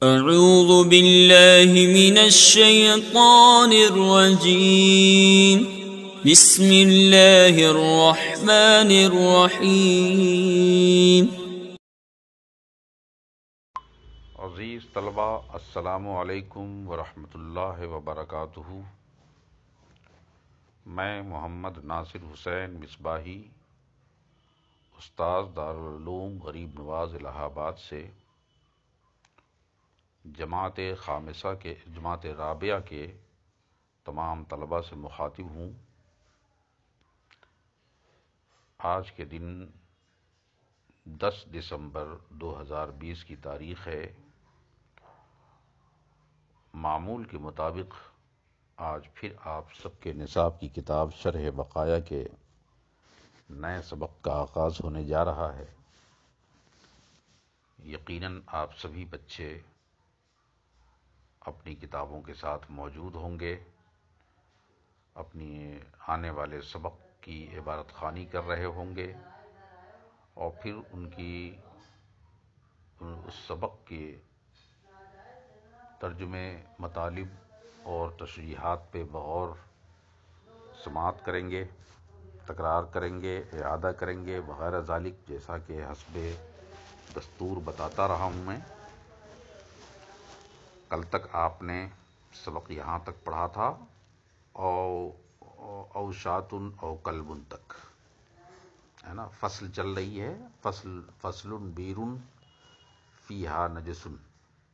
اعوذ باللہ من الشیطان الرجیم بسم اللہ الرحمن الرحیم۔ عزیز طلبہ، السلام علیکم ورحمۃ اللہ وبرکاتہ۔ میں محمد ناصر حسین مصباحی، استاذ دارالعلوم غریب نواز الہ آباد سے جماعت رابعہ کے تمام طلبہ سے مخاطب ہوں۔ آج کے دن 10 دسمبر 2020 کی تاریخ ہے۔ معمول کے مطابق آج پھر آپ سب کے نصاب کی کتاب شرح بقایا کے نئے سبق کا آغاز ہونے جا رہا ہے۔ یقیناً آپ سبھی بچے اپنی کتابوں کے ساتھ موجود ہوں گے، اپنی آنے والے سبق کی عبارت خوانی کر رہے ہوں گے، اور پھر اس سبق کے ترجمے، مطالب اور تشریحات پہ بغور سماعت کریں گے، تکرار کریں گے، اعادہ کریں گے وغیرہ ذالک، جیسا کہ حسب دستور بتاتا رہا ہوں میں۔ کل تک آپ نے سبق یہاں تک پڑھا تھا، او شاتن او کلبن تک، ہے نا؟ فصل چل رہی ہے، فصل بیرن فیہا نجسن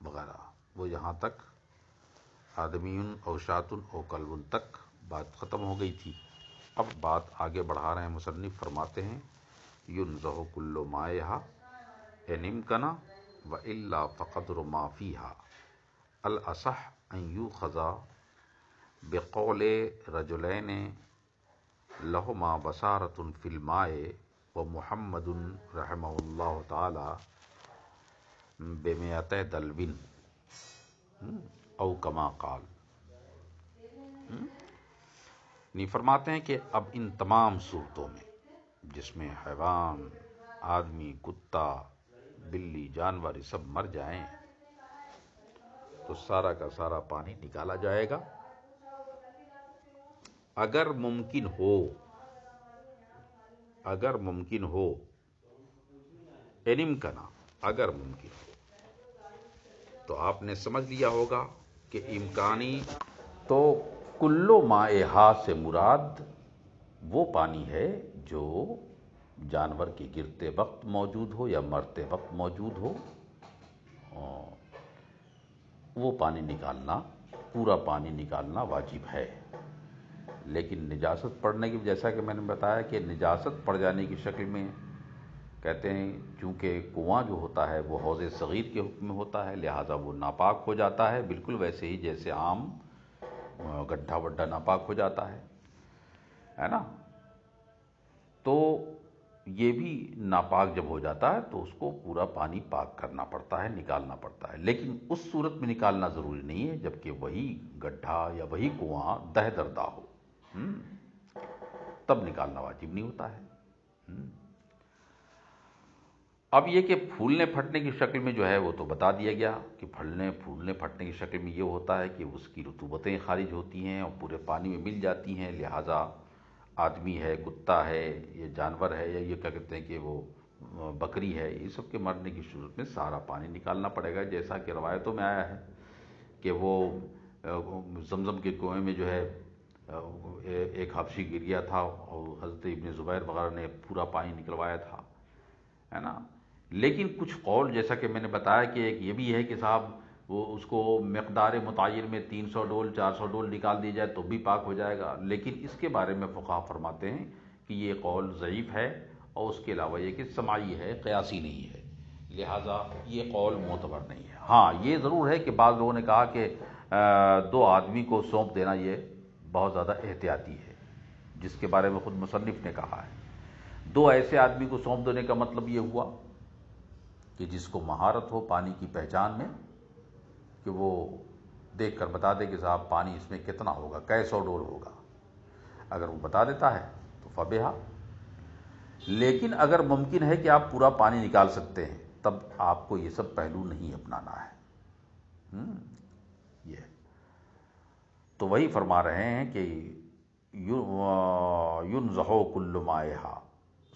وغیرہ، وہ یہاں تک آدمیون او شاتن او کلبن تک بات ختم ہو گئی تھی۔ اب بات آگے بڑھا رہے ہیں مصنف، فرماتے ہیں ینزہ کل مائہا ان امکنا والا فقدر ما فیہا الاصح ان یؤخذ بقول رجلین لہما بصارۃ فی الماء ومحمد رحمہ اللہ تعالی بمئۃ دلو او کما قال۔ فرماتے ہیں کہ اب ان تمام صورتوں میں جس میں حیوان، آدمی، کتا، بلی، جانور یہ سب مر جائیں تو سارا کا سارا پانی نکالا جائے گا۔ اگر ممکن ہو انمکنا، اگر ممکن ہو، تو آپ نے سمجھ لیا ہوگا کہ امکانی تو کلو مائہا سے مراد وہ پانی ہے جو جانور کے گرتے وقت موجود ہو یا مرتے وقت موجود ہو، وہ پانی نکالنا، پورا پانی نکالنا واجب ہے۔ لیکن نجاست پڑنے کی، جیسا کہ میں نے بتایا کہ نجاست پڑ جانے کی شکل میں کہتے ہیں، چونکہ کنواں جو ہوتا ہے وہ حوض صغیر کے حکم میں ہوتا ہے، لہٰذا وہ ناپاک ہو جاتا ہے، بالکل ویسے ہی جیسے عام گڈھا وڈھا ناپاک ہو جاتا ہے نا؟ تو یہ بھی ناپاک جب ہو جاتا ہے تو اس کو پورا پانی پاک کرنا پڑتا ہے، نکالنا پڑتا ہے، لیکن اس صورت میں نکالنا ضروری نہیں ہے جبکہ وہی گڈھا یا وہی کنواں دہ دردہ ہو، تب نکالنا واجب نہیں ہوتا ہے۔ اب یہ کہ پھولنے پھٹنے کی شکل میں جو ہے وہ تو بتا دیا گیا کہ پھولنے پھٹنے کی شکل میں یہ ہوتا ہے کہ اس کی رطوبتیں خارج ہوتی ہیں اور پورے پانی میں مل جاتی ہیں، لہٰذا آدمی ہے، کتا ہے، یہ جانور ہے، یا یہ کیا کہتے ہیں کہ وہ بکری ہے، یہ سب کے مرنے کی صورت میں سارا پانی نکالنا پڑے گا، جیسا کہ روایتوں میں آیا ہے کہ وہ زمزم کے کنویں میں جو ہے ایک حبشی گر گیا تھا اور حضرت ابن زبیر وغیرہ نے پورا پانی نکلوایا تھا، ہے نا؟ لیکن کچھ قول، جیسا کہ میں نے بتایا کہ ایک یہ بھی ہے کہ صاحب وہ اس کو مقدار متعین میں 300 ڈول 400 ڈول نکال دی جائے تو بھی پاک ہو جائے گا، لیکن اس کے بارے میں فقہا فرماتے ہیں کہ یہ قول ضعیف ہے، اور اس کے علاوہ یہ کہ سماعی ہے، قیاسی نہیں ہے، لہٰذا یہ قول معتبر نہیں ہے۔ ہاں یہ ضرور ہے کہ بعض لوگوں نے کہا کہ 2 آدمی کو سونپ دینا یہ بہت زیادہ احتیاطی ہے، جس کے بارے میں خود مصنف نے کہا ہے 2 ایسے آدمی کو سونپ دینے کا مطلب یہ ہوا کہ جس کو مہارت ہو پانی کی پہچان میں، کہ وہ دیکھ کر بتا دے کہ صاحب پانی اس میں کتنا ہوگا، کئی 100 ڈول ہوگا، اگر وہ بتا دیتا ہے تو فبہا۔ لیکن اگر ممکن ہے کہ آپ پورا پانی نکال سکتے ہیں، تب آپ کو یہ سب پہلو نہیں اپنانا ہے، یہ تو وہی فرما رہے ہیں کہ ینزح کل مائہا،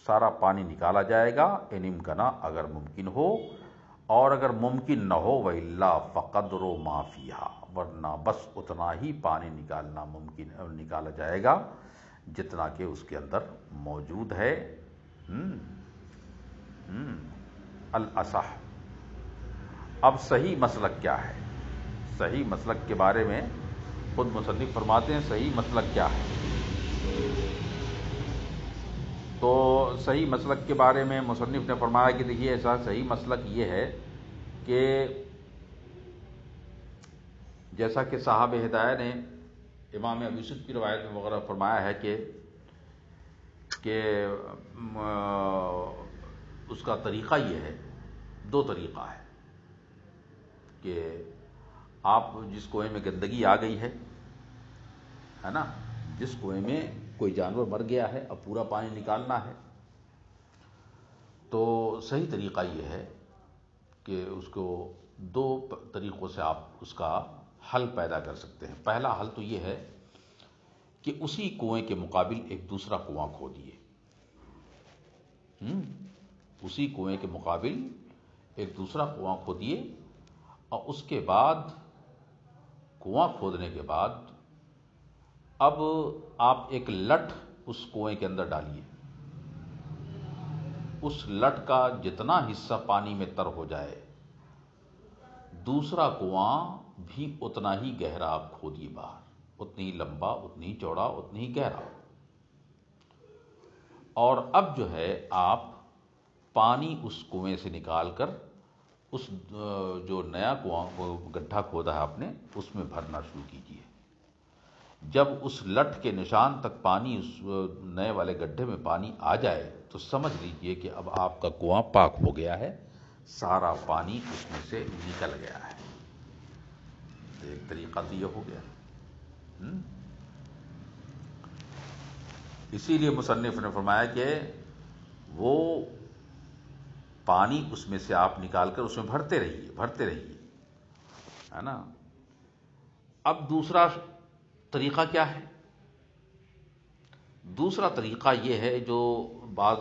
سارا پانی نکالا جائے گا، ان امکنا، اگر ممکن ہو، اور اگر ممکن نہ ہو وَإِلَّا فَقَدْرُ مَا فِيهَا، ورنہ بس اتنا ہی پانی نکالا جائے گا جتنا کہ اس کے اندر موجود ہے۔ الاصح، اب صحیح مسلک کیا ہے؟ صحیح مسلک کے بارے میں خود مصنف فرماتے ہیں صحیح مسلک کیا ہے۔ تو صحیح مسلک کے بارے میں مصنف نے فرمایا کہ دیکھیے ایسا صحیح مسلک یہ ہے کہ جیسا کہ صاحب ہدایہ نے امام ابو یوسف کی روایت میں وغیرہ فرمایا ہے کہ اس کا طریقہ یہ ہے، دو طریقہ ہے کہ آپ جس کنویں میں گندگی آ گئی ہے نا، جس کنویں میں کوئی جانور مر گیا ہے، اب پورا پانی نکالنا ہے، تو صحیح طریقہ یہ ہے کہ اس کو دو طریقوں سے آپ اس کا حل پیدا کر سکتے ہیں۔ پہلا حل تو یہ ہے کہ اسی کنویں کے مقابل ایک دوسرا کنواں کھودیے، اسی کنویں کے مقابل ایک دوسرا کنواں کھودیے، اور اس کے بعد کنواں کھودنے کے بعد اب آپ ایک لٹ اس کنویں کے اندر ڈالیے، اس لٹ کا جتنا حصہ پانی میں تر ہو جائے دوسرا کنواں بھی اتنا ہی گہرا آپ کھودیے باہر، اتنی ہی لمبا، اتنی ہی چوڑا، اتنی ہی گہرا، اور اب جو ہے آپ پانی اس کنویں سے نکال کر اس جو نیا کنواں گڈھا کھودا ہے آپ نے اس میں بھرنا شروع کیجیے۔ جب اس لٹ کے نشان تک پانی، اس نئے والے گڈھے میں پانی آ جائے تو سمجھ لیجئے کہ اب آپ کا کنواں پاک ہو گیا ہے، سارا پانی اس میں سے نکل گیا ہے۔ تو ایک طریقہ تو یہ ہو گیا۔ اسی لیے مصنف نے فرمایا کہ وہ پانی اس میں سے آپ نکال کر اس میں بھرتے رہیے، ہے نا۔ اب دوسرا طریقہ کیا ہے؟ دوسرا طریقہ یہ ہے جو بعض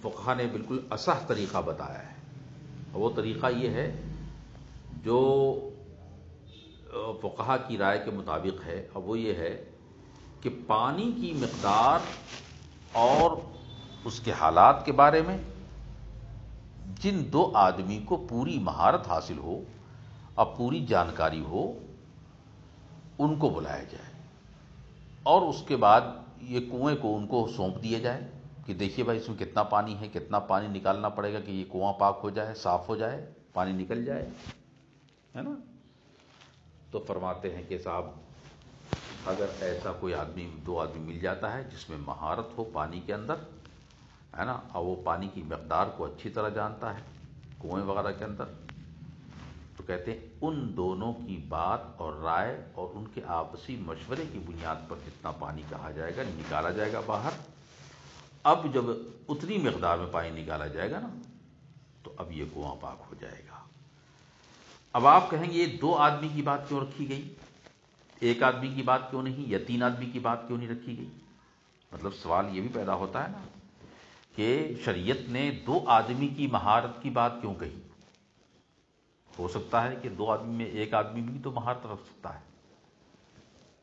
فقہا نے بالکل اصح طریقہ بتایا ہے، وہ طریقہ یہ ہے جو فقہا کی رائے کے مطابق ہے، اب وہ یہ ہے کہ پانی کی مقدار اور اس کے حالات کے بارے میں جن دو آدمی کو پوری مہارت حاصل ہو اور پوری جانکاری ہو ان کو بلایا جائے، اور اس کے بعد یہ کنویں کو ان کو سونپ دیا جائے کہ دیکھیے بھائی اس میں کتنا پانی ہے، کتنا پانی نکالنا پڑے گا کہ یہ کنواں پاک ہو جائے، صاف ہو جائے، پانی نکل جائے، ہے نا۔ تو فرماتے ہیں کہ صاحب اگر ایسا کوئی آدمی، دو آدمی مل جاتا ہے جس میں مہارت ہو پانی کے اندر، ہے نا، اور وہ پانی کی مقدار کو اچھی طرح جانتا ہے کنویں وغیرہ کے اندر، تو کہتے ہیں ان دونوں کی بات اور رائے اور ان کے آپسی مشورے کی بنیاد پر جتنا پانی کہا جائے گا نکالا جائے گا باہر۔ اب جب اتنی مقدار میں پانی نکالا جائے گا نا تو اب یہ کنواں پاک ہو جائے گا۔ اب آپ کہیں گے یہ دو آدمی کی بات کیوں رکھی گئی، ایک آدمی کی بات کیوں نہیں، یا تین آدمی کی بات کیوں نہیں رکھی گئی؟ مطلب سوال یہ بھی پیدا ہوتا ہے نا کہ شریعت نے دو آدمی کی مہارت کی بات کیوں کہی؟ ہو سکتا ہے کہ دو آدمی میں ایک آدمی بھی تو مہارت رکھ سکتا ہے،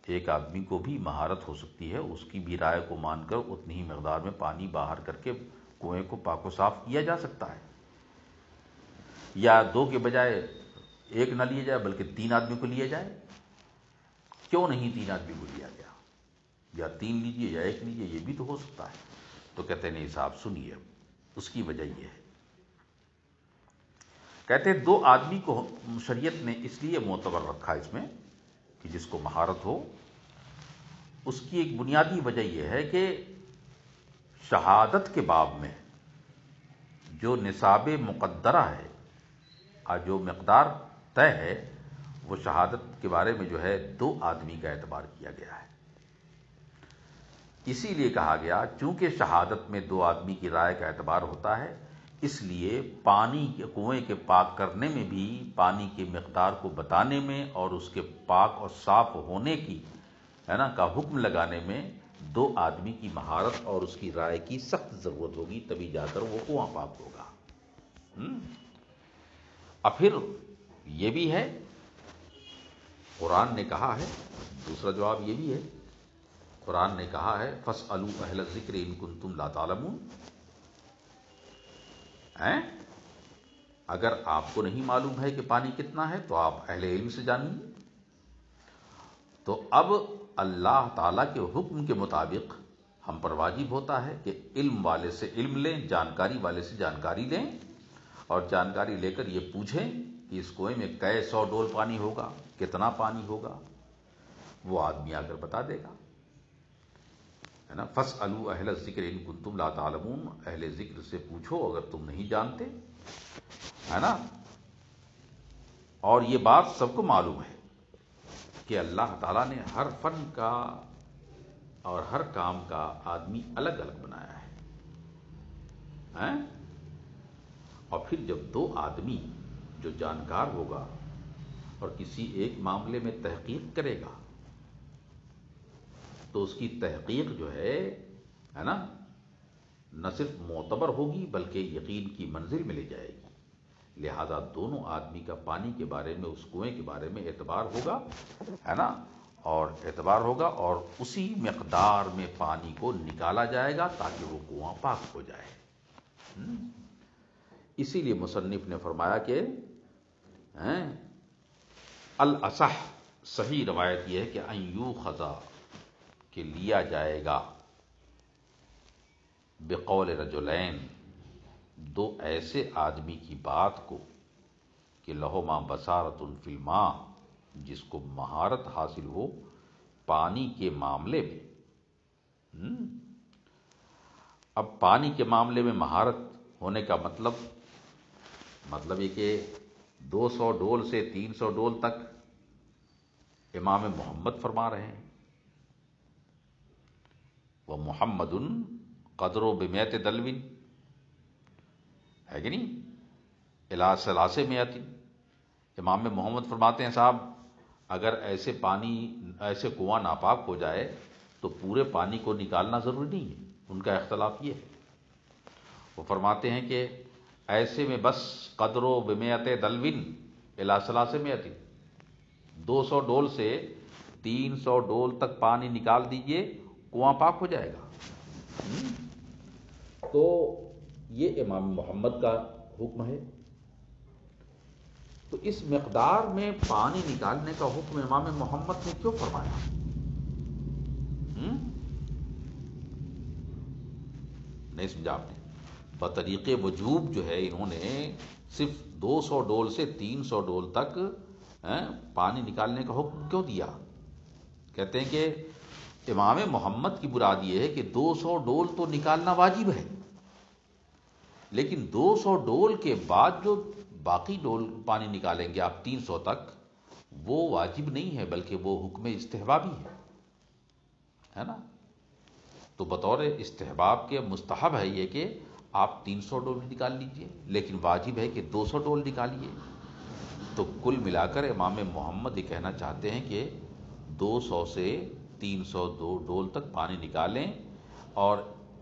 ایک آدمی کو بھی مہارت ہو سکتی ہے، اس کی بھی رائے کو مان کر اتنی ہی مقدار میں پانی باہر کر کے کنویں کو پاک و صاف کیا جا سکتا ہے، یا دو کے بجائے ایک نہ لیا جائے بلکہ تین آدمی کو لیا جائے۔ کیوں نہیں تین آدمی کو لیا گیا، یا تین لیجیے یا ایک لیجیے، یہ بھی تو ہو سکتا ہے۔ تو کہتے ہیں نہیں صاحب سنیے، اس کی وجہ یہ ہے، کہتے ہیں دو آدمی کو شریعت نے اس لیے معتبر رکھا اس میں کہ جس کو مہارت ہو، اس کی ایک بنیادی وجہ یہ ہے کہ شہادت کے باب میں جو نصاب مقدرہ ہے اور جو مقدار طے ہے وہ شہادت کے بارے میں جو ہے دو آدمی کا اعتبار کیا گیا ہے۔ اسی لیے کہا گیا چونکہ شہادت میں دو آدمی کی رائے کا اعتبار ہوتا ہے، اس لیے پانی کے کنویں کے پاک کرنے میں بھی، پانی کی مقدار کو بتانے میں اور اس کے پاک اور صاف ہونے کی کا حکم لگانے میں دو آدمی کی مہارت اور اس کی رائے کی سخت ضرورت ہوگی، تبھی جا کر وہ کنواں پاک ہوگا۔ اب پھر یہ بھی ہے، قرآن نے کہا ہے، دوسرا جواب یہ بھی ہے، قرآن نے کہا ہے فَاسْأَلُوا أَهْلَ الذِّكْرِ إِن كُنتُمْ لَا تَعْلَمُونَ۔ اگر آپ کو نہیں معلوم ہے کہ پانی کتنا ہے تو آپ اہل علم سے جانیے۔ تو اب اللہ تعالیٰ کے حکم کے مطابق ہم پر واجب ہوتا ہے کہ علم والے سے علم لیں، جانکاری والے سے جانکاری لیں، اور جانکاری لے کر یہ پوچھیں کہ اس کنویں میں کئے 100 ڈول پانی ہوگا، کتنا پانی ہوگا، وہ آدمی آ کر بتا دے گا، ہے نا۔ فَاسْأَلُوا أَهْلَ الذِّكْرِ إِن كُنتُمْ لَا تَعْلَمُونَ، اہل ذکر سے پوچھو اگر تم نہیں جانتے، ہے نا۔ اور یہ بات سب کو معلوم ہے کہ اللہ تعالیٰ نے ہر فن کا اور ہر کام کا آدمی الگ الگ بنایا ہے، اور پھر جب دو آدمی جو جانکار ہوگا اور کسی ایک معاملے میں تحقیق کرے گا تو اس کی تحقیق جو ہے نا، نہ صرف معتبر ہوگی بلکہ یقین کی منزل میں لے جائے گی۔ لہذا دونوں آدمی کا پانی کے بارے میں، اس کنویں کے بارے میں اعتبار ہوگا، ہے نا، اور اعتبار ہوگا، اور اسی مقدار میں پانی کو نکالا جائے گا تاکہ وہ کنواں پاک ہو جائے۔ اسی لیے مصنف نے فرمایا کہ الاصح، صحیح روایت یہ ہے کہ ان یوخذ، کہ لیا جائے گا، بقول رجلین، دو ایسے آدمی کی بات کو، کہ لہما بصارۃ فی الماء، جس کو مہارت حاصل ہو پانی کے معاملے میں۔ اب پانی کے معاملے میں مہارت ہونے کا مطلب یہ کہ 200 ڈول سے 300 ڈول تک امام محمد فرما رہے ہیں، وہ محمد قدر بمیت دلوin، ہے کہ نہیں، الی ثلاث مئۃ، امام محمد فرماتے ہیں صاحب اگر ایسے کنواں ناپاک ہو جائے تو پورے پانی کو نکالنا ضروری نہیں ہے۔ ان کا اختلاف یہ ہے، وہ فرماتے ہیں کہ ایسے میں بس قدر بمیت دلوin الی ثلاث مئۃ، 200 ڈول سے 300 ڈول تک پانی نکال دیجئے، کنواں پاک ہو جائے گا۔ تو یہ امام محمد کا حکم ہے، تو اس مقدار میں پانی نکالنے کا حکم امام محمد نے کیوں فرمایا؟ نہیں سمجھا آپ نے؟ بطریق وجوب جو ہے انہوں نے صرف 200 ڈول سے 300 ڈول تک پانی نکالنے کا حکم کیوں دیا؟ کہتے ہیں کہ امام محمد کی مراد یہ ہے کہ 200 ڈول تو نکالنا واجب ہے، لیکن 200 ڈول کے بعد جو باقی ڈول پانی نکالیں گے آپ 300 تک، وہ واجب نہیں ہے بلکہ وہ حکم استحبابی ہے نا۔ تو بطور استحباب کے مستحب ہے یہ کہ آپ 300 ڈول نکال لیجئے، لیکن واجب ہے کہ 200 ڈول نکالیے۔ تو کل ملا کر امام محمد یہ کہنا چاہتے ہیں کہ 200 سے 300 ڈول تک پانی نکالیں، اور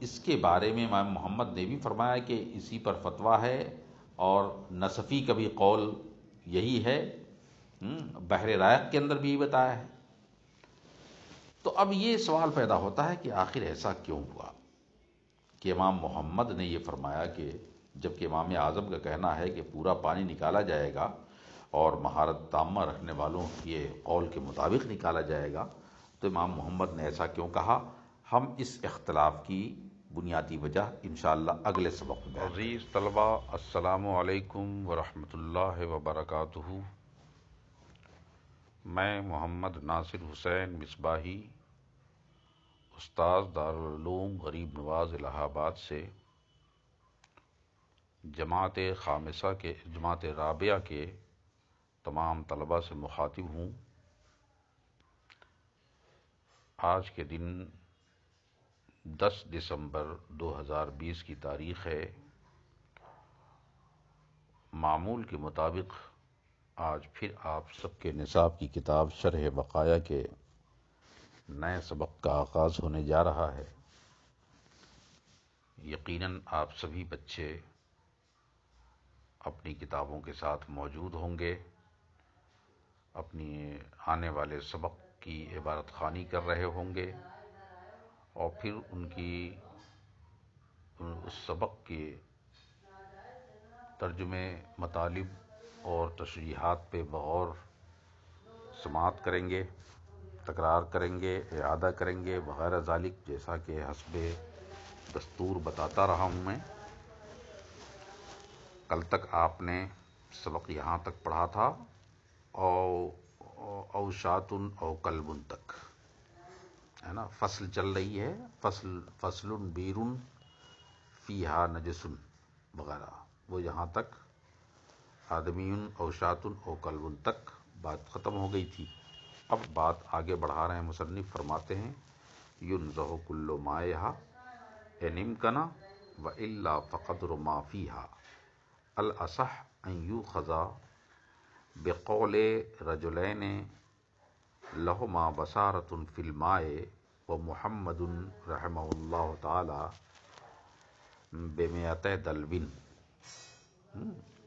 اس کے بارے میں امام محمد نے بھی فرمایا کہ اسی پر فتویٰ ہے، اور نصفی کا بھی قول یہی ہے، بحر رائق کے اندر بھی بتایا ہے۔ تو اب یہ سوال پیدا ہوتا ہے کہ آخر ایسا کیوں ہوا کہ امام محمد نے یہ فرمایا، کہ جبکہ امام اعظم کا کہنا ہے کہ پورا پانی نکالا جائے گا اور مہارت تامہ رکھنے والوں کے قول کے مطابق نکالا جائے گا، تو امام محمد نے ایسا کیوں کہا؟ ہم اس اختلاف کی بنیادی وجہ انشاءاللہ اگلے سبق میں۔ عزیز طلبہ، السلام علیکم ورحمۃ اللہ وبرکاتہ۔ میں محمد ناصر حسین مصباحی، استاذ دارالعلوم غریب نواز الہ آباد سے جماعت رابعہ کے تمام طلبہ سے مخاطب ہوں۔ آج کے دن 10 دسمبر 2020 کی تاریخ ہے، معمول کے مطابق آج پھر آپ سب کے نصاب کی کتاب شرح بقایا کے نئے سبق کا آغاز ہونے جا رہا ہے۔ یقیناً آپ سبھی بچے اپنی کتابوں کے ساتھ موجود ہوں گے، اپنی آنے والے سبق کی عبارت خوانی کر رہے ہوں گے، اور پھر اس سبق کے ترجمے، مطالب اور تشریحات پہ بغور سماعت کریں گے، تکرار کریں گے، اعادہ کریں گے وغیرہ ذالک، جیسا کہ حسب دستور بتاتا رہا ہوں میں۔ کل تک آپ نے سبق یہاں تک پڑھا تھا او شاتن او کلبن تک، ہے نا؟ فصل چل رہی ہے، فصل بیرن فیہا نجسن وغیرہ، وہ یہاں تک آدمیون او شاتن او کلبن تک بات ختم ہو گئی تھی۔ اب بات آگے بڑھا رہے ہیں مصنف، فرماتے ہیں ینزح کل مائہا ان امکنا والا فقدر ما فیہا الاصح ان یؤخذ بقول رجلین لہما بصارۃ فی الماء ومحمد رحمہ اللہ تعالی بمئۃ دلو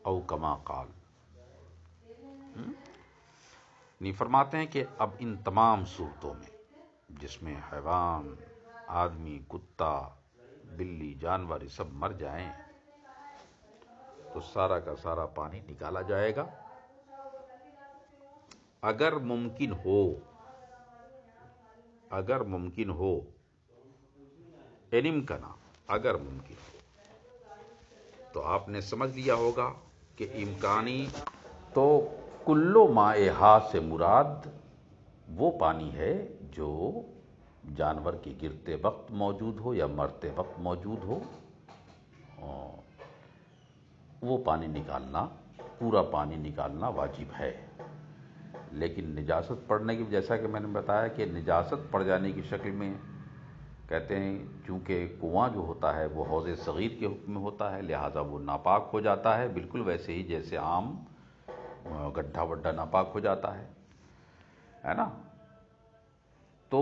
او کما قال۔ فرماتے ہیں کہ اب ان تمام صورتوں میں جس میں حیوان، آدمی، کتا، بلی، جانور یہ سب مر جائیں تو سارا کا سارا پانی نکالا جائے گا۔ اگر ممکن ہو انمکنا، اگر ممکن ہو، تو آپ نے سمجھ لیا ہوگا کہ امکانی تو کلو مائہا سے مراد وہ پانی ہے جو جانور کے گرتے وقت موجود ہو یا مرتے وقت موجود ہو، وہ پانی نکالنا، پورا پانی نکالنا واجب ہے۔ لیکن نجاست پڑنے کی، جیسا کہ میں نے بتایا کہ نجاست پڑ جانے کی شکل میں کہتے ہیں چونکہ کنواں جو ہوتا ہے وہ حوض صغیر کے حکم میں ہوتا ہے، لہٰذا وہ ناپاک ہو جاتا ہے، بالکل ویسے ہی جیسے عام گڈھا وڈھا ناپاک ہو جاتا ہے نا؟ تو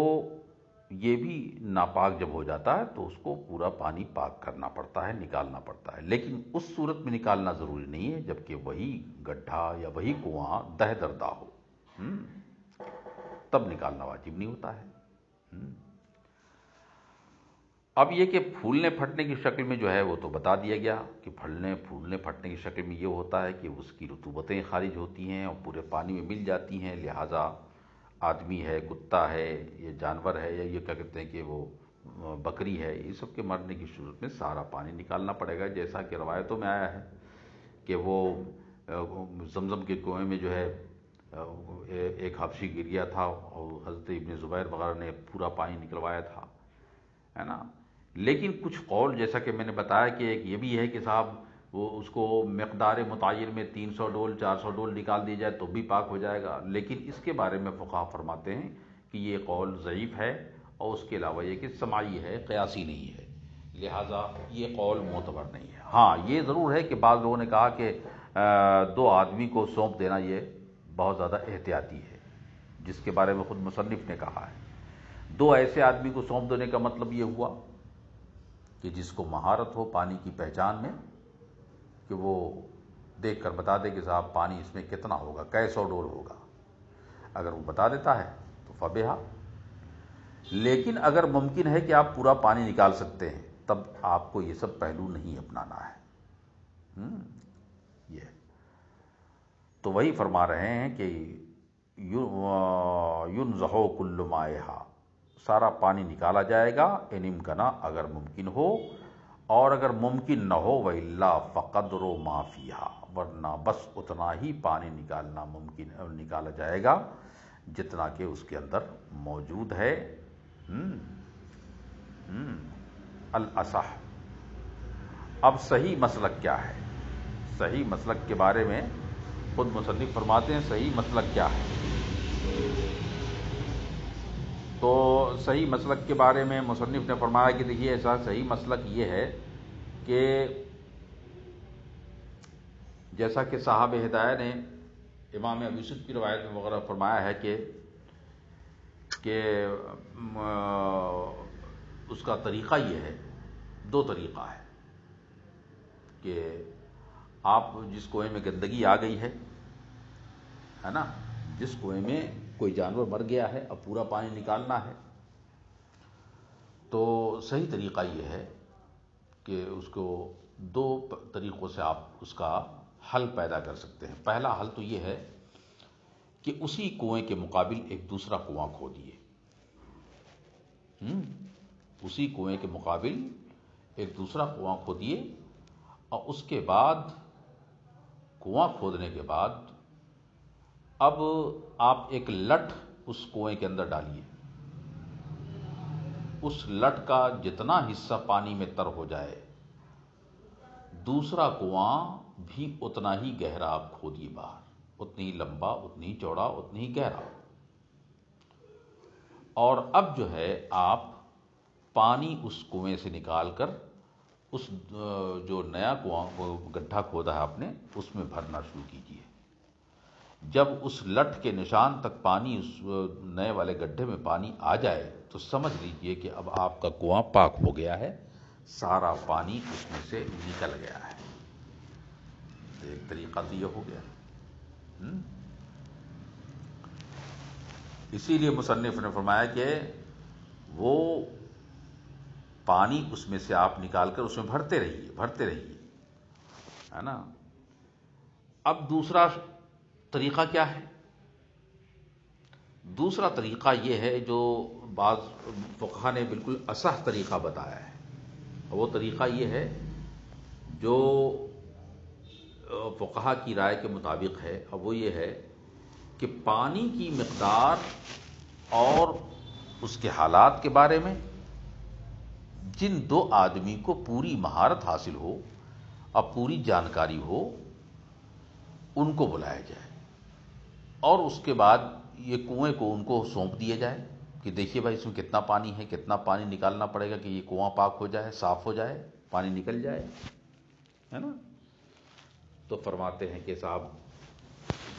یہ بھی ناپاک جب ہو جاتا ہے تو اس کو پورا پانی پاک کرنا پڑتا ہے، نکالنا پڑتا ہے، لیکن اس صورت میں نکالنا ضروری نہیں ہے جبکہ وہی گڈھا یا وہی کنواں دہ دردہ ہو، تب نکالنا واجب نہیں ہوتا ہے۔ اب یہ کہ پھولنے پھٹنے کی شکل میں جو ہے وہ تو بتا دیا گیا کہ پھولنے پھٹنے کی شکل میں یہ ہوتا ہے کہ اس کی رطوبتیں خارج ہوتی ہیں اور پورے پانی میں مل جاتی ہیں، لہٰذا آدمی ہے، کتا ہے، یہ جانور ہے، یا یہ کیا کہتے ہیں کہ وہ بکری ہے، یہ سب کے مرنے کی صورت میں سارا پانی نکالنا پڑے گا، جیسا کہ روایتوں میں آیا ہے کہ وہ زمزم کے کنویں میں جو ہے ایک حبشی گر گیا تھا اور حضرت ابن زبیر وغیرہ نے پورا پانی نکلوایا تھا، ہے نا؟ لیکن کچھ قول، جیسا کہ میں نے بتایا کہ ایک یہ بھی ہے کہ صاحب وہ اس کو مقدار متعین میں 300 ڈول 400 ڈول نکال دی جائے تو بھی پاک ہو جائے گا، لیکن اس کے بارے میں فقہا فرماتے ہیں کہ یہ قول ضعیف ہے، اور اس کے علاوہ یہ کہ سماعی ہے، قیاسی نہیں ہے، لہٰذا یہ قول معتبر نہیں ہے۔ ہاں یہ ضرور ہے کہ بعض لوگوں نے کہا کہ 2 آدمی کو سونپ دینا یہ بہت زیادہ احتیاطی ہے، جس کے بارے میں خود مصنف نے کہا ہے۔ 2 ایسے آدمی کو سونپ دینے کا مطلب یہ ہوا کہ جس کو مہارت ہو پانی کی پہچان میں، کہ وہ دیکھ کر بتا دے کہ صاحب پانی اس میں کتنا ہوگا، کئی 100 ڈول ہوگا، اگر وہ بتا دیتا ہے تو فبہا۔ لیکن اگر ممکن ہے کہ آپ پورا پانی نکال سکتے ہیں تب آپ کو یہ سب پہلو نہیں اپنانا ہے۔ یہ تو وہی فرما رہے ہیں کہ ینزح کل مائہا، سارا پانی نکالا جائے گا، ان امکنا، اگر ممکن ہو، اور اگر ممکن نہ ہو وَإِلَّا فَقَدْرُ مَا فِيهَا، ورنہ بس اتنا ہی پانی نکالا جائے گا جتنا کہ اس کے اندر موجود ہے۔ الاصح، اب صحیح مسلک کیا ہے؟ صحیح مسلک کے بارے میں خود مصنف فرماتے ہیں صحیح مسلک کیا ہے۔ تو صحیح مسلک کے بارے میں مصنف نے فرمایا کہ دیکھیے ایسا صحیح مسلک یہ ہے کہ جیسا کہ صاحب ہدایہ نے امام ابو یوسف کی روایت میں وغیرہ فرمایا ہے کہ اس کا طریقہ یہ ہے، دو طریقہ ہے کہ آپ جس کنویں میں گندگی آ گئی ہے نا، جس کنویں میں کوئی جانور مر گیا ہے، اب پورا پانی نکالنا ہے، تو صحیح طریقہ یہ ہے کہ اس کو دو طریقوں سے آپ اس کا حل پیدا کر سکتے ہیں۔ پہلا حل تو یہ ہے کہ اسی کنویں کے مقابل ایک دوسرا کنواں کھودیے، اسی کنویں کے مقابل ایک دوسرا کنواں کھودیے، اور اس کے بعد کنواں کھودنے کے بعد اب آپ ایک لٹ اس کنویں کے اندر ڈالیے، اس لٹ کا جتنا حصہ پانی میں تر ہو جائے، دوسرا کنواں بھی اتنا ہی گہرا آپ کھودیے باہر، اتنی ہی لمبا، اتنی ہی چوڑا، اتنی ہی گہرا، اور اب جو ہے آپ پانی اس کنویں سے نکال کر اس جو نیا کنواں گڈھا کھودا ہے آپ نے، اس میں بھرنا شروع کیجیے۔ جب اس لٹ کے نشان تک پانی، اس نئے والے گڈھے میں پانی آ جائے تو سمجھ لیجئے کہ اب آپ کا کنواں پاک ہو گیا ہے، سارا پانی اس میں سے نکل گیا ہے۔ ایک طریقہ تو یہ ہو گیا۔ اسی لیے مصنف نے فرمایا کہ وہ پانی اس میں سے آپ نکال کر اس میں بھرتے رہیے، ہے نا۔ اب دوسرا طریقہ کیا ہے؟ دوسرا طریقہ یہ ہے جو بعض فقہا نے بالکل اصح طریقہ بتایا ہے، وہ طریقہ یہ ہے جو فقہا کی رائے کے مطابق ہے، اور وہ یہ ہے کہ پانی کی مقدار اور اس کے حالات کے بارے میں جن دو آدمی کو پوری مہارت حاصل ہو اور پوری جانکاری ہو، ان کو بلایا جائے، اور اس کے بعد یہ کنویں کو ان کو سونپ دیا جائے کہ دیکھیے بھائی اس میں کتنا پانی ہے، کتنا پانی نکالنا پڑے گا کہ یہ کنواں پاک ہو جائے، صاف ہو جائے، پانی نکل جائے، ہے نا۔ تو فرماتے ہیں کہ صاحب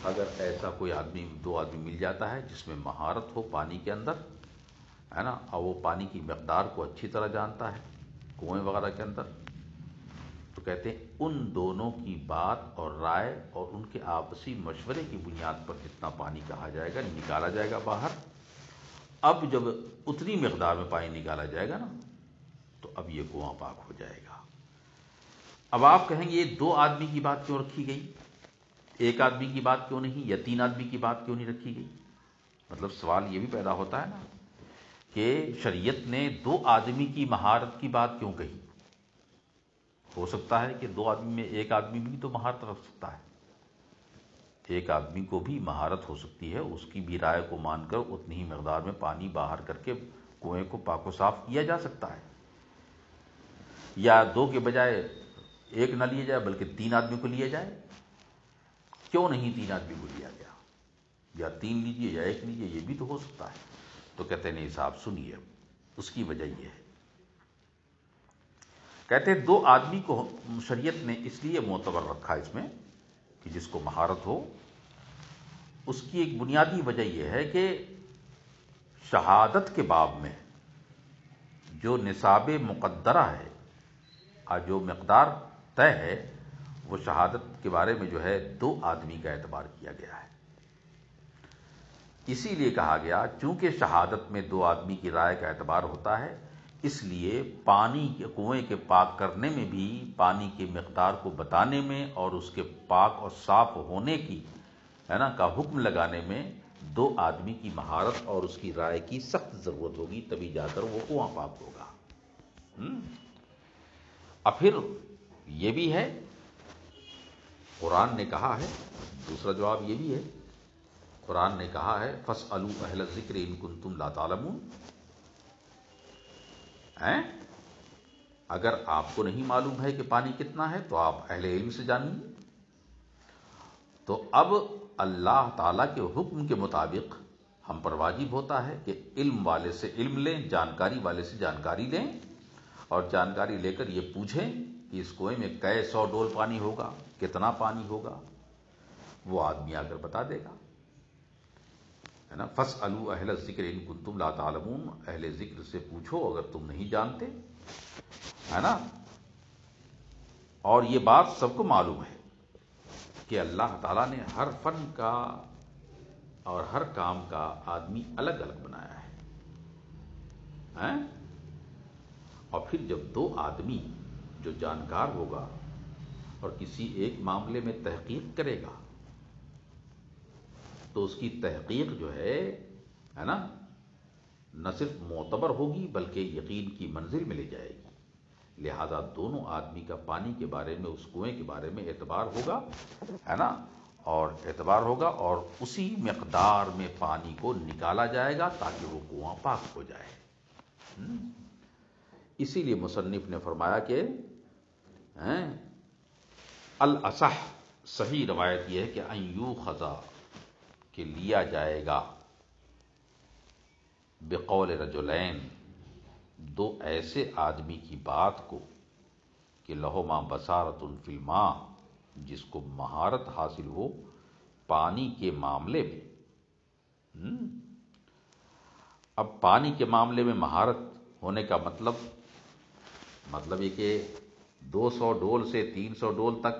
اگر ایسا کوئی آدمی، دو آدمی مل جاتا ہے جس میں مہارت ہو پانی کے اندر، ہے نا، اور وہ پانی کی مقدار کو اچھی طرح جانتا ہے کنویں وغیرہ کے اندر، تو کہتے ہیں ان دونوں کی بات اور رائے اور ان کے آپسی مشورے کی بنیاد پر جتنا پانی کہا جائے گا، نکالا جائے گا باہر۔ اب جب اتنی مقدار میں پانی نکالا جائے گا نا، تو اب یہ کنواں پاک ہو جائے گا۔ اب آپ کہیں گے یہ دو آدمی کی بات کیوں رکھی گئی، ایک آدمی کی بات کیوں نہیں، یا تین آدمی کی بات کیوں نہیں رکھی گئی؟ مطلب سوال یہ بھی پیدا ہوتا ہے نا کہ شریعت نے دو آدمی کی مہارت کی بات کیوں کہی؟ ہو سکتا ہے کہ دو آدمی میں ایک آدمی بھی تو مہارت رکھ سکتا ہے، ایک آدمی کو بھی مہارت ہو سکتی ہے، اس کی بھی رائے کو مان کر اتنی ہی مقدار میں پانی باہر کر کے کنویں کو پاک و صاف کیا جا سکتا ہے، یا دو کے بجائے ایک نہ لیا جائے بلکہ تین آدمی کو لیا جائے۔ کیوں نہیں تین آدمی کو لیا گیا؟ یا تین لیجئے یا ایک لیجئے، یہ بھی تو ہو سکتا ہے۔ تو کہتے ہیں نہیں صاحب سنیے، اس کی وجہ یہ ہے، کہتے ہیں دو آدمی کو شریعت نے اس لیے معتبر رکھا اس میں کہ جس کو مہارت ہو، اس کی ایک بنیادی وجہ یہ ہے کہ شہادت کے باب میں جو نصاب مقدرہ ہے اور جو مقدار طے ہے، وہ شہادت کے بارے میں جو ہے دو آدمی کا اعتبار کیا گیا ہے۔ اسی لیے کہا گیا چونکہ شہادت میں دو آدمی کی رائے کا اعتبار ہوتا ہے، اس لیے پانی کے کنویں کے پاک کرنے میں بھی، پانی کی مقدار کو بتانے میں اور اس کے پاک اور صاف ہونے کی، ہے نا، کا حکم لگانے میں دو آدمی کی مہارت اور اس کی رائے کی سخت ضرورت ہوگی، تبھی جا کر وہ کنواں پاک ہوگا۔ اب پھر یہ بھی ہے، قرآن نے کہا ہے، دوسرا جواب یہ بھی ہے، قرآن نے کہا ہے فَاسْأَلُوا أَهْلَ الذِّكْرِ إِن كُنتُمْ لَا تَعْلَمُونَ، اگر آپ کو نہیں معلوم ہے کہ پانی کتنا ہے تو آپ اہل علم سے جانیے۔ تو اب اللہ تعالیٰ کے حکم کے مطابق ہم پر واجب ہوتا ہے کہ علم والے سے علم لیں، جانکاری والے سے جانکاری لیں، اور جانکاری لے کر یہ پوچھیں کہ اس کنویں میں کئے 100 ڈول پانی ہوگا، کتنا پانی ہوگا، وہ آدمی آ کر بتا دے گا، ہے نا۔ فَاسْأَلُوا أَهْلَ الذِّكْرِ إِن كُنتُمْ لَا تَعْلَمُونَ، اہل ذکر سے پوچھو اگر تم نہیں جانتے، ہے نا۔ اور یہ بات سب کو معلوم ہے کہ اللہ تعالیٰ نے ہر فن کا اور ہر کام کا آدمی الگ الگ بنایا ہے، اور پھر جب دو آدمی جو جانکار ہوگا اور کسی ایک معاملے میں تحقیق کرے گا تو اس کی تحقیق جو ہے نا، نہ صرف معتبر ہوگی بلکہ یقین کی منزل میں لے جائے گی۔ لہذا دونوں آدمی کا پانی کے بارے میں، اس کنویں کے بارے میں اعتبار ہوگا، ہے نا، اور اعتبار ہوگا، اور اسی مقدار میں پانی کو نکالا جائے گا تاکہ وہ کنواں پاک ہو جائے۔ اسی لیے مصنف نے فرمایا کہ الاصح، صحیح روایت یہ ہے کہ ان یوخذ، کہ لیا جائے گا، بقول رجلین، دو ایسے آدمی کی بات کو، کہ لہما بصارۃ فی الماء، جس کو مہارت حاصل ہو پانی کے معاملے میں۔ اب پانی کے معاملے میں مہارت ہونے کا مطلب یہ کہ 200 ڈول سے 300 ڈول تک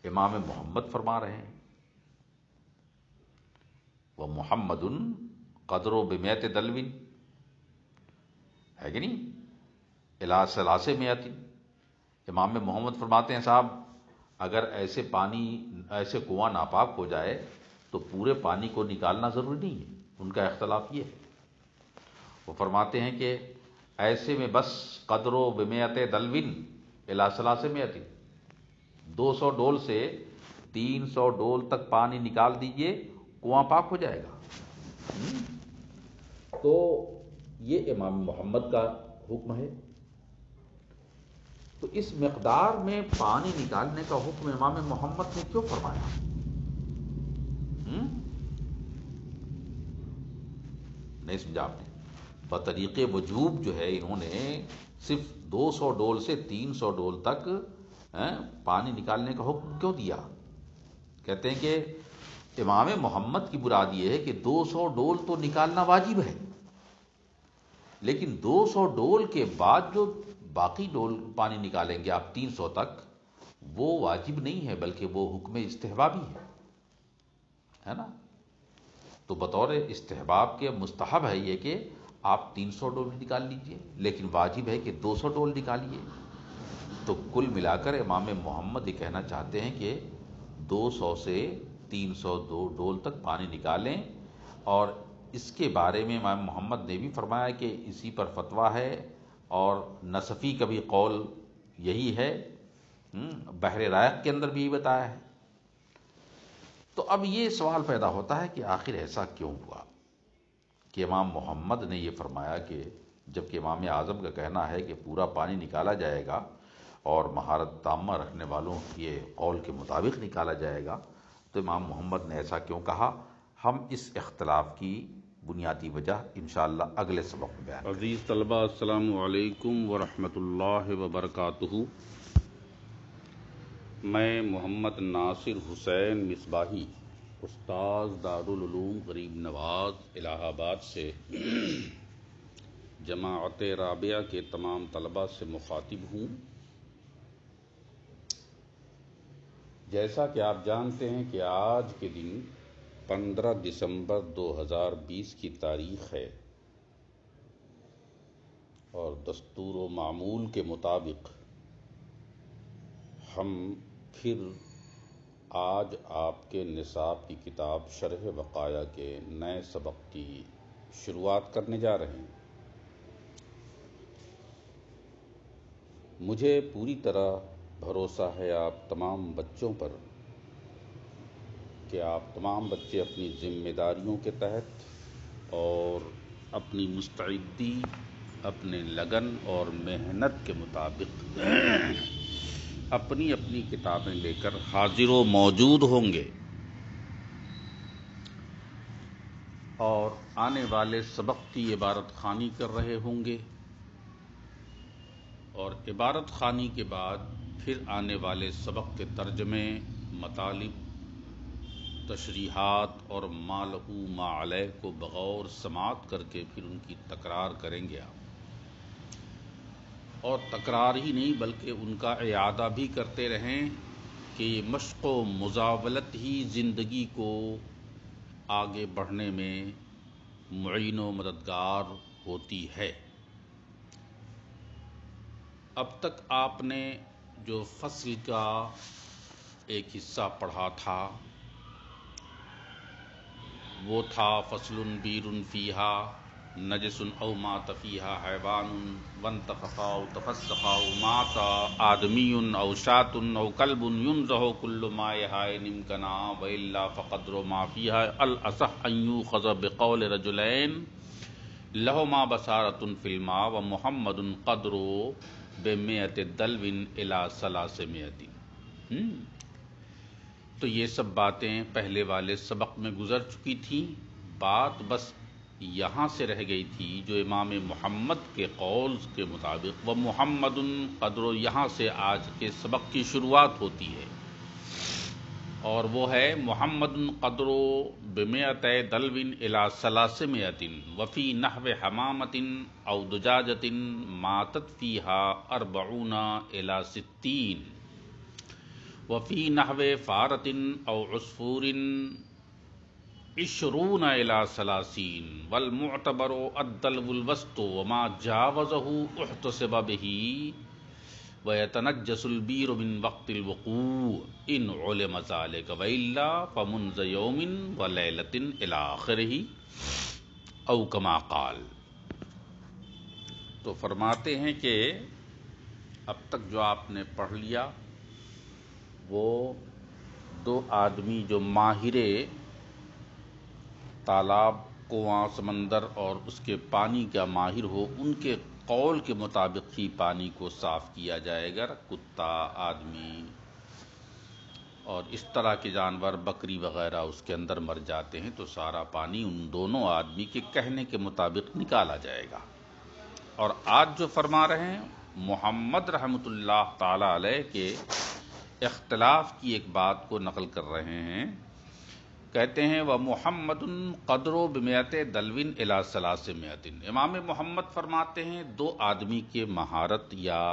امام محمد فرما رہے ہیں، وہ محمد قدر بمئت دلو، ہے کہ نہیں، الی 300، امام محمد فرماتے ہیں صاحب اگر ایسے کنواں ناپاک ہو جائے تو پورے پانی کو نکالنا ضروری نہیں ہے۔ ان کا اختلاف یہ ہے، وہ فرماتے ہیں کہ ایسے میں بس قدر بمئت دلو الی 300، 200 ڈول سے 300 ڈول تک پانی نکال دیجئے، کنواں پاک ہو جائے گا۔ تو یہ امام محمد کا حکم ہے، تو اس مقدار میں پانی نکالنے کا حکم امام محمد نے کیوں فرمایا؟ نہیں سمجھا آپ نے؟ بطریق وجوب جو ہے انہوں نے صرف 200 ڈول سے 300 ڈول تک پانی نکالنے کا حکم کیوں دیا؟ کہتے ہیں کہ امام محمد کی مراد یہ ہے کہ 200 ڈول تو نکالنا واجب ہے، لیکن 200 ڈول کے بعد جو باقی ڈول پانی نکالیں گے آپ 300 تک، وہ واجب نہیں ہے بلکہ وہ حکم استحبابی ہے نا۔ تو بطور استحباب کے مستحب ہے یہ کہ آپ 300 ڈول نکال لیجئے، لیکن واجب ہے کہ 200 ڈول نکالیے۔ تو کل ملا کر امام محمد یہ کہنا چاہتے ہیں کہ 200 سے 300 ڈول تک پانی نکالیں، اور اس کے بارے میں امام محمد نے بھی فرمایا کہ اسی پر فتویٰ ہے، اور نصفی کا بھی قول یہی ہے، بحر رائق کے اندر بھی بتایا ہے۔ تو اب یہ سوال پیدا ہوتا ہے کہ آخر ایسا کیوں ہوا کہ امام محمد نے یہ فرمایا، کہ جبکہ امام اعظم کا کہنا ہے کہ پورا پانی نکالا جائے گا اور مہارت تامہ رکھنے والوں کے قول کے مطابق نکالا جائے گا، تو امام محمد نے ایسا کیوں کہا؟ ہم اس اختلاف کی بنیادی وجہ انشاءاللہ اگلے سبق میں بیان کریں۔ عزیز طلبہ، السلام علیکم ورحمۃ اللہ وبرکاتہ۔ میں محمد ناصر حسین مصباحی، استاذ دارالعلوم غریب نواز الہ آباد سے جماعت رابعہ کے تمام طلبہ سے مخاطب ہوں۔ جیسا کہ آپ جانتے ہیں کہ آج کے دن 15 دسمبر 2020 کی تاریخ ہے، اور دستور و معمول کے مطابق ہم پھر آج آپ کے نصاب کی کتاب شرح وقایہ کے نئے سبق کی شروعات کرنے جا رہے ہیں۔ مجھے پوری طرح بھروسہ ہے آپ تمام بچوں پر کہ آپ تمام بچے اپنی ذمہ داریوں کے تحت اور اپنی مستعدی، اپنے لگن اور محنت کے مطابق اپنی اپنی کتابیں لے کر حاضر و موجود ہوں گے، اور آنے والے سبق کی عبارت خوانی کر رہے ہوں گے، اور عبارت خوانی کے بعد پھر آنے والے سبق کے ترجمے، مطالب، تشریحات اور ما لہو ما علیہ کو بغور سماعت کر کے پھر ان کی تکرار کریں گے آپ، اور تکرار ہی نہیں بلکہ ان کا اعادہ بھی کرتے رہیں کہ یہ مشق و مزاولت ہی زندگی کو آگے بڑھنے میں معین و مددگار ہوتی ہے۔ اب تک آپ نے جو فصل کا ایک حصہ پڑھا تھا وہ تھا فصل بیر فیہا نجس او مات فیہا حیوان وانتفخا او تفسخا او مات آدمی او شاۃ او کلب ینزہ کل ما یحائن امکنا والا فقدر ما فیہا الاصح ان یؤخذ بقول رجلین لہما بصارۃ فی الماء ومحمد قدر بمئۃ دلو الی 300۔ تو یہ سب باتیں پہلے والے سبق میں گزر چکی تھیں، بات بس یہاں سے رہ گئی تھی جو امام محمد کے قول کے مطابق وہ محمد قدر، یہاں سے آج کے سبق کی شروعات ہوتی ہے، اور وہ ہے محمد قدر بمئۃ دلو الی 300 وفی نحو حمامۃ او دجاجۃ ماتت فیہا 40 الی 60 وفی نحو فارۃ او عصفور 20 الی 30 والمعتبر الدلو الوسط وما جاوزہ احتسب بہ ويتنجس البير من وقت الوقوع ان علم ذلك والا فمنذ يوم وليلة الى آخره او كما قال۔ تو فرماتے ہیں کہ اب تک جو آپ نے پڑھ لیا وہ دو آدمی جو ماہر تالاب، کنواں، سمندر اور اس کے پانی کا ماہر ہو، ان کے قول کے مطابق ہی پانی کو صاف کیا جائے گا۔ کتا، آدمی اور اس طرح کے جانور، بکری وغیرہ اس کے اندر مر جاتے ہیں تو سارا پانی ان دونوں آدمی کے کہنے کے مطابق نکالا جائے گا۔ اور آج جو فرما رہے ہیں محمد رحمۃ اللہ تعالی علیہ کے اختلاف کی ایک بات کو نقل کر رہے ہیں، کہتے ہیں وہ محمد قدر بمئۃ دلو الی 300۔ امام محمد فرماتے ہیں دو آدمی کے مہارت یا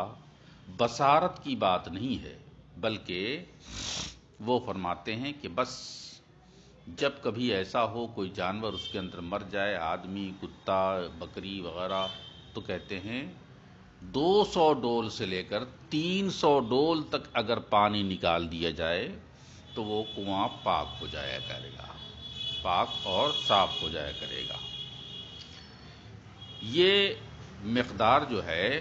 بصارت کی بات نہیں ہے، بلکہ وہ فرماتے ہیں کہ بس جب کبھی ایسا ہو کوئی جانور اس کے اندر مر جائے، آدمی، کتا، بکری وغیرہ، تو کہتے ہیں 200 ڈول سے لے کر 300 ڈول تک اگر پانی نکال دیا جائے تو وہ کنواں پاک ہو جایا کرے گا، پاک اور صاف ہو جایا کرے گا۔ یہ مقدار جو ہے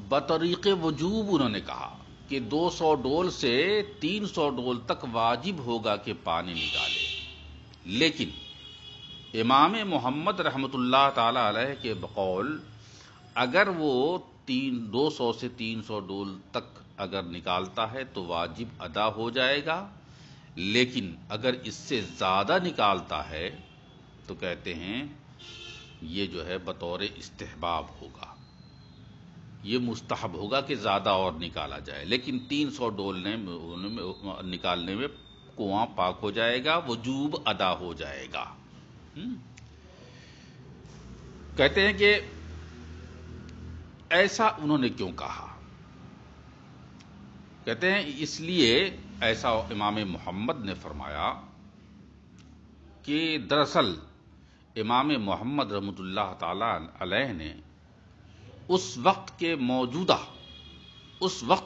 بطریق وجوب انہوں نے کہا کہ 200 ڈول سے 300 ڈول تک واجب ہوگا کہ پانی نکالے، لیکن امام محمد رحمۃ اللہ تعالی علیہ کے بقول اگر وہ 200 سے 300 ڈول تک اگر نکالتا ہے تو واجب ادا ہو جائے گا، لیکن اگر اس سے زیادہ نکالتا ہے تو کہتے ہیں یہ جو ہے بطور استحباب ہوگا، یہ مستحب ہوگا کہ زیادہ اور نکالا جائے، لیکن 300 ڈولنے نکالنے میں کنواں پاک ہو جائے گا، وجوب ادا ہو جائے گا۔ کہتے ہیں کہ ایسا انہوں نے کیوں کہا؟ کہتے ہیں اس لیے ایسا امام محمد نے فرمایا کہ دراصل امام محمد رحمۃ اللہ تعالی علیہ نے اس وقت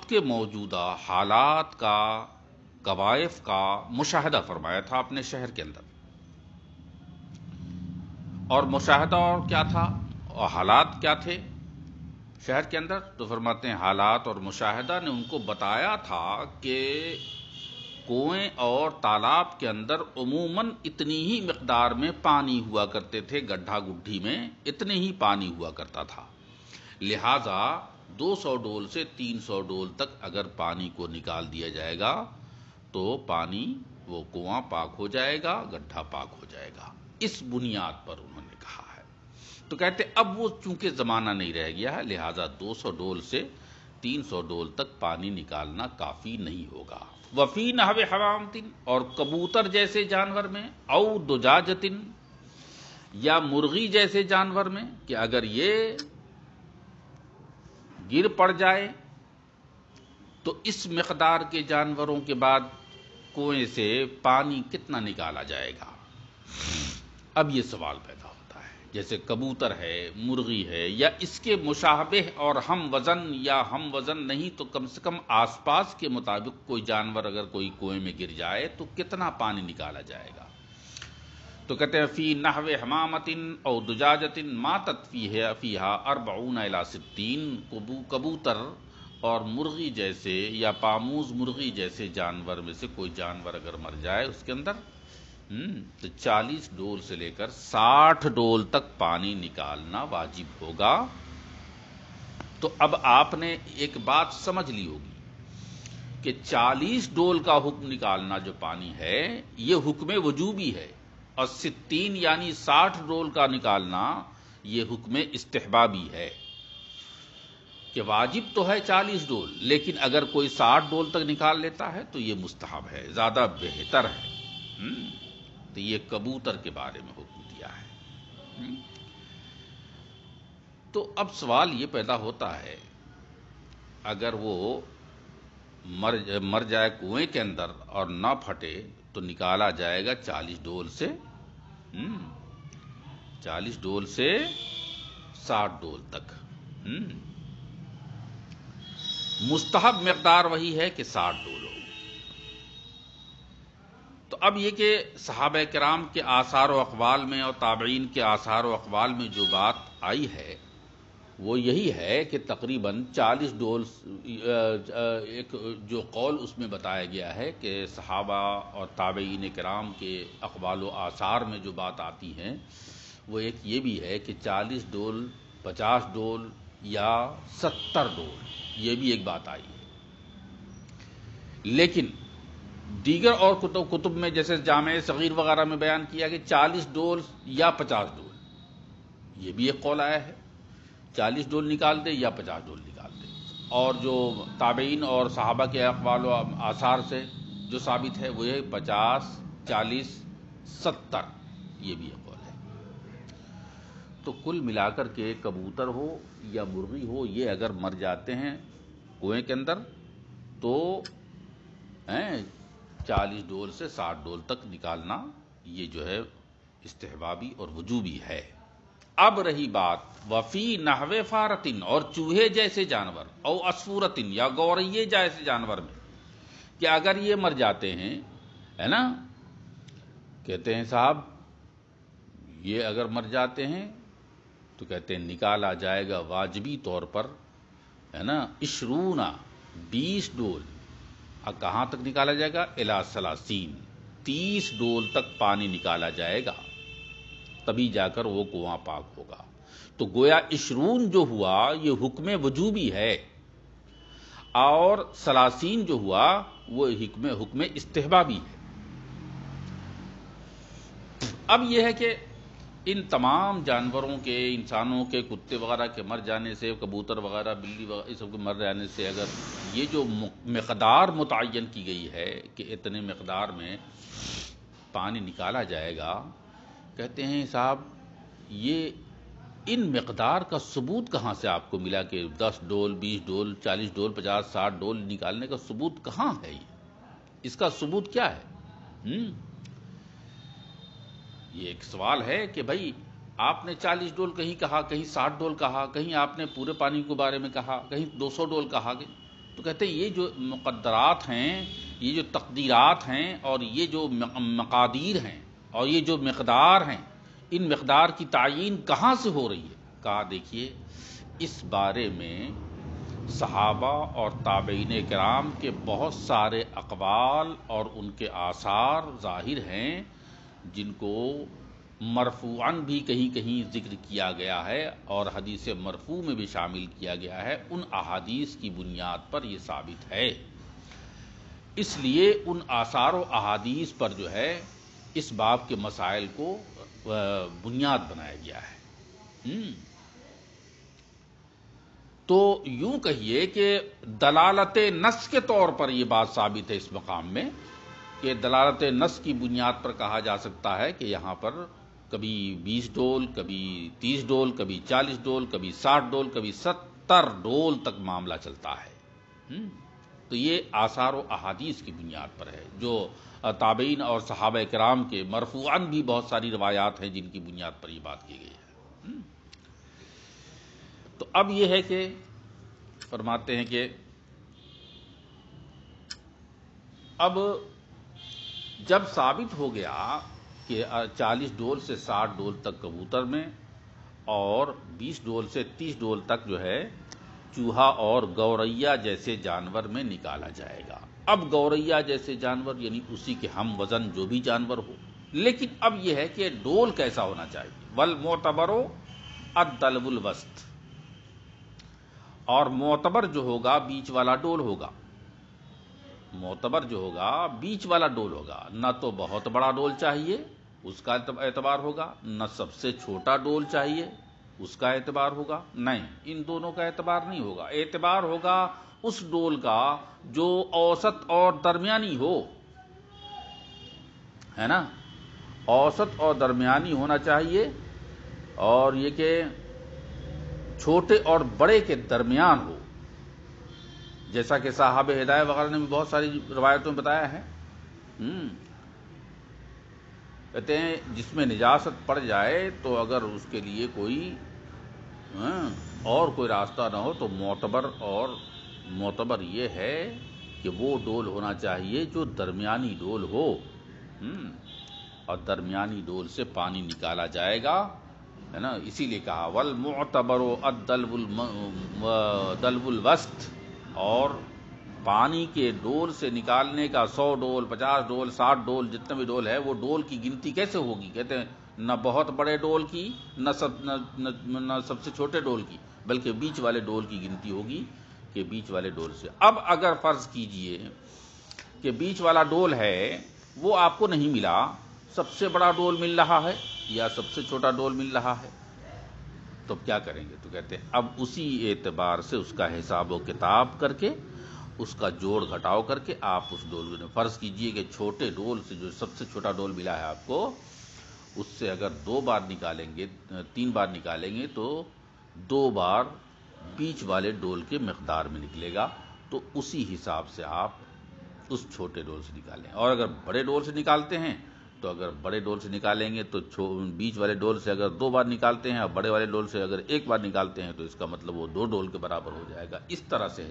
کے موجودہ حالات کا، کوائف کا مشاہدہ فرمایا تھا اپنے شہر کے اندر، اور مشاہدہ اور کیا تھا اور حالات کیا تھے شہر کے اندر؟ تو فرماتے ہیں حالات اور مشاہدہ نے ان کو بتایا تھا کہ کنویں اور تالاب کے اندر عموماً اتنی ہی مقدار میں پانی ہوا کرتے تھے، گڈھا گڈھی میں اتنے ہی پانی ہوا کرتا تھا، لہذا 200 ڈول سے 300 ڈول تک اگر پانی کو نکال دیا جائے گا تو پانی، وہ کنواں پاک ہو جائے گا، گڈھا پاک ہو جائے گا۔ اس بنیاد پر انہوں نے کہا ہے۔ تو کہتے اب وہ چونکہ زمانہ نہیں رہ گیا ہے، لہذا 200 ڈول سے 300 ڈول تک پانی نکالنا کافی نہیں ہوگا۔ وفی نحو حمامتن، اور کبوتر جیسے جانور میں، او دجاجتن، یا مرغی جیسے جانور میں، کہ اگر یہ گر پڑ جائے تو اس مقدار کے جانوروں کے بعد کنویں سے پانی کتنا نکالا جائے گا۔ اب یہ سوال پیدا ہوتا ہے، جیسے کبوتر ہے، مرغی ہے، یا اس کے مشابہ اور ہم وزن یا ہم وزن نہیں تو کم سے کم آس پاس کے مطابق کوئی جانور اگر کوئی کنویں میں گر جائے تو کتنا پانی نکالا جائے گا۔ تو کہتے ہیں فی نحو حمامتن او دجاجتن ماتت فیہا 40 الی 60، کبوتر اور مرغی جیسے یا پاموز مرغی جیسے جانور میں سے کوئی جانور اگر مر جائے اس کے اندر تو 40 ڈول سے لے کر 60 ڈول تک پانی نکالنا واجب ہوگا۔ تو اب آپ نے ایک بات سمجھ لی ہوگی کہ 40 ڈول کا حکم نکالنا جو پانی ہے یہ حکم وجوبی ہے، اور 60 یعنی 60 ڈول کا نکالنا یہ حکم استحبابی ہے، کہ واجب تو ہے 40 ڈول، لیکن اگر کوئی 60 ڈول تک نکال لیتا ہے تو یہ مستحب ہے، زیادہ بہتر ہے۔ تو یہ کبوتر کے بارے میں حکم دیا ہے۔ تو اب سوال یہ پیدا ہوتا ہے، اگر وہ مر جائے کنویں کے اندر اور نہ پھٹے تو نکالا جائے گا 40 ڈول سے 40 ڈول سے 60 ڈول تک۔ مستحب مقدار وہی ہے کہ 60 ڈول ہو۔ تو اب یہ کہ صحابہ کرام کے آثار و اقوال میں اور تابعین کے آثار و اقوال میں جو بات آئی ہے وہ یہی ہے کہ تقریباً 40 ڈول، ایک جو قول اس میں بتایا گیا ہے کہ صحابہ اور تابعین کرام کے اقوال و آثار میں جو بات آتی ہیں وہ ایک یہ بھی ہے کہ 40 ڈول، 50 ڈول یا 70 ڈول، یہ بھی ایک بات آئی ہے۔ لیکن دیگر اور کتب میں جیسے جامع صغیر وغیرہ میں بیان کیا کہ 40 ڈول یا 50 ڈول، یہ بھی ایک قول آیا ہے، 40 ڈول نکال دے یا 50 ڈول نکال دے۔ اور جو تابعین اور صحابہ کے اقوال و آثار سے جو ثابت ہے وہ یہ 50، 40، 70، یہ بھی ایک قول ہے۔ تو کل ملا کر کے کبوتر ہو یا مرغی ہو، یہ اگر مر جاتے ہیں کنویں کے اندر تو 40 ڈول سے 60 ڈول تک نکالنا یہ جو ہے استحبابی اور وجوبی ہے۔ اب رہی بات وفی نحو فارتن، اور چوہے جیسے جانور، او عصفورتن یا گوریے جیسے جانور میں، کہ اگر یہ مر جاتے ہیں، ہے نا، کہتے ہیں صاحب یہ اگر مر جاتے ہیں تو کہتے ہیں نکالا جائے گا واجبی طور پر، ہے نا، 20 ڈول۔ اب کہاں تک نکالا جائے گا؟ الی 30 ڈول تک پانی نکالا جائے گا، تبھی جا کر وہ کنواں پاک ہوگا۔ تو گویا 20 جو ہوا یہ حکم وجوبی ہے، اور 30 جو ہوا وہ حکم استحبابی ہے۔ اب یہ ہے کہ ان تمام جانوروں کے، انسانوں کے، کتے وغیرہ کے مر جانے سے، کبوتر وغیرہ، بلی وغیرہ، سب کے مر جانے سے اگر یہ جو مقدار متعین کی گئی ہے کہ اتنے مقدار میں پانی نکالا جائے گا، کہتے ہیں صاحب یہ ان مقدار کا ثبوت کہاں سے آپ کو ملا کہ 10 ڈول، 20 ڈول، 40 ڈول، 50، 60 ڈول نکالنے کا ثبوت کہاں ہے؟ اس کا ثبوت کیا ہے؟ یہ ایک سوال ہے کہ بھائی آپ نے 40 ڈول کہیں کہا، کہیں 60 ڈول کہا، کہیں آپ نے پورے پانی کے بارے میں کہا، کہیں 200 ڈول کہا گیا۔ تو کہتے ہیں یہ جو مقدرات ہیں، یہ جو تقدیرات ہیں، اور یہ جو مقادیر ہیں، اور یہ جو مقدار ہیں، ان مقدار کی تعیین کہاں سے ہو رہی ہے؟ کہا دیکھیے اس بارے میں صحابہ اور تابعین کرام کے بہت سارے اقوال اور ان کے آثار ظاہر ہیں، جن کو مرفوعاً بھی کہیں کہیں ذکر کیا گیا ہے اور حدیث مرفوع میں بھی شامل کیا گیا ہے۔ ان احادیث کی بنیاد پر یہ ثابت ہے، اس لیے ان آثار و احادیث پر جو ہے اس باب کے مسائل کو بنیاد بنایا گیا ہے۔ تو یوں کہیے کہ دلالت نص کے طور پر یہ بات ثابت ہے اس مقام میں کہ دلالت نص کی بنیاد پر کہا جا سکتا ہے کہ یہاں پر کبھی 20 ڈول، کبھی 30 ڈول، کبھی 40 ڈول، کبھی 60 ڈول، کبھی 70 ڈول تک معاملہ چلتا ہے۔ تو یہ آثار و احادیث کی بنیاد پر ہے، جو تابعین اور صحابہ کرام کے مرفوعاً بھی بہت ساری روایات ہیں جن کی بنیاد پر یہ بات کی گئی ہے۔ تو اب یہ ہے کہ فرماتے ہیں کہ اب جب ثابت ہو گیا کہ 40 ڈول سے 60 ڈول تک کبوتر میں اور 20 ڈول سے 30 ڈول تک جو ہے چوہا اور گوریا جیسے جانور میں نکالا جائے گا۔ اب گوریا جیسے جانور یعنی اسی کے ہم وزن جو بھی جانور ہو، لیکن اب یہ ہے کہ ڈول کیسا ہونا چاہیے؟ والمعتبر الدلو الوسط، اور معتبر جو ہوگا بیچ والا ڈول ہوگا، معتبر جو ہوگا بیچ والا ڈول ہوگا، نہ تو بہت بڑا ڈول چاہیے اس کا اعتبار ہوگا، نہ سب سے چھوٹا ڈول چاہیے اس کا اعتبار ہوگا، نہیں، ان دونوں کا اعتبار نہیں ہوگا، اعتبار ہوگا اس ڈول کا جو اوسط اور درمیانی ہو، ہے نا، اوسط اور درمیانی ہونا چاہیے، اور یہ کہ چھوٹے اور بڑے کے درمیان ہو، جیسا کہ صاحب ہدایہ وغیرہ نے بھی بہت ساری روایتوں میں بتایا ہے۔ کہتے ہیں جس میں نجاست پڑ جائے تو اگر اس کے لیے کوئی اور کوئی راستہ نہ ہو تو معتبر یہ ہے کہ وہ ڈول ہونا چاہیے جو درمیانی ڈول ہو، اور درمیانی ڈول سے پانی نکالا جائے گا، ہے نا، اسی لیے کہا والمعتبر الدلو الوسط، اور پانی کے ڈول سے نکالنے کا 100 ڈول 50 ڈول 60 ڈول جتنے بھی ڈول ہے، وہ ڈول کی گنتی کیسے ہوگی؟ کہتے ہیں نہ بہت بڑے ڈول کی، نہ سب سے چھوٹے ڈول کی، بلکہ بیچ والے ڈول کی گنتی ہوگی کہ بیچ والے ڈول سے۔ اب اگر فرض کیجئے کہ بیچ والا ڈول ہے وہ آپ کو نہیں ملا، سب سے بڑا ڈول مل رہا ہے یا سب سے چھوٹا ڈول مل رہا ہے، تو کیا کریں گے؟ تو کہتے ہیں اب اسی اعتبار سے اس کا حساب و کتاب کر کے، اس کا جوڑ گھٹاؤ کر کے آپ اس ڈول میں فرض کیجئے کہ چھوٹے ڈول سے جو سب سے چھوٹا ڈول ملا ہے آپ کو، اس سے اگر 2 بار نکالیں گے 3 بار نکالیں گے تو 2 بار بیچ والے ڈول کے مقدار میں نکلے گا، تو اسی حساب سے آپ اس چھوٹے ڈول سے نکالیں۔ اور اگر بڑے ڈول سے نکالتے ہیں تو اگر بڑے ڈول سے نکالیں گے تو بیچ والے ڈول سے اگر 2 بار نکالتے ہیں اور بڑے والے ڈول سے اگر 1 بار نکالتے ہیں تو اس کا مطلب وہ 2 ڈول کے برابر ہو جائے گا۔ اس طرح سے